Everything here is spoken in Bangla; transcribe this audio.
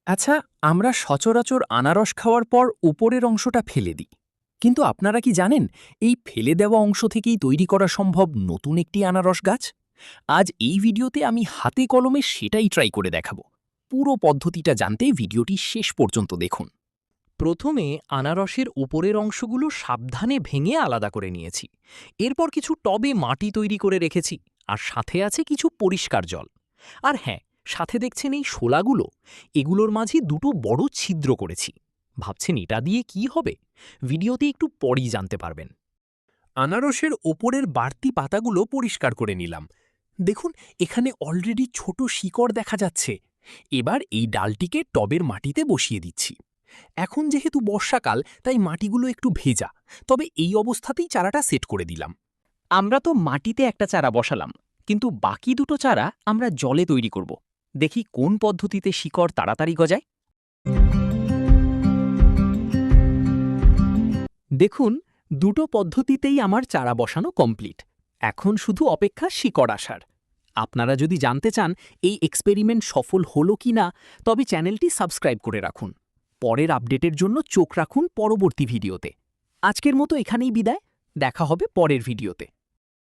আচ্ছা, আমরা সচরাচর আনারস খাওয়ার পর উপরের অংশটা ফেলে দিই। কিন্তু আপনারা কি জানেন, এই ফেলে দেওয়া অংশ থেকেই তৈরি করা সম্ভব নতুন একটি আনারস গাছ? আজ এই ভিডিওতে আমি হাতে কলমে সেটাই ট্রাই করে দেখাবো। পুরো পদ্ধতিটা জানতে ভিডিওটি শেষ পর্যন্ত দেখুন। প্রথমে আনারসের উপরের অংশগুলো সাবধানে ভেঙে আলাদা করে নিয়েছি। এরপর কিছু টবে মাটি তৈরি করে রেখেছি, আর সাথে আছে কিছু পরিষ্কার জল। আর হ্যাঁ, সাথে দেখছেন এই শোলাগুলো, এগুলোর মাঝে দুটো বড় ছিদ্র করেছি। ভাবছেন এটা দিয়ে কি হবে? ভিডিওতে একটু পরই জানতে পারবেন। আনারসের ওপরের বাড়তি পাতাগুলো পরিষ্কার করে নিলাম। দেখুন, এখানে অলরেডি ছোট শিকড় দেখা যাচ্ছে। এবার এই ডালটিকে টবের মাটিতে বসিয়ে দিচ্ছি। এখন যেহেতু বর্ষাকাল, তাই মাটিগুলো একটু ভেজা, তবে এই অবস্থাতেই চারাটা সেট করে দিলাম। আমরা তো মাটিতে একটা চারা বসালাম, কিন্তু বাকি দুটো চারা আমরা জলে তৈরি করব। দেখি কোন পদ্ধতিতে শিকড় তাড়াতাড়ি গজায়। দেখুন, দুটো পদ্ধতিতেই আমার চারা বসানো কমপ্লিট। এখন শুধু অপেক্ষা শিকড় আসার। আপনারা যদি জানতে চান এই এক্সপেরিমেন্ট সফল হলো কি না, তবে চ্যানেলটি সাবস্ক্রাইব করে রাখুন। পরের আপডেটের জন্য চোখ রাখুন পরবর্তী ভিডিওতে। আজকের মতো এখানেই বিদায়। দেখা হবে পরের ভিডিওতে।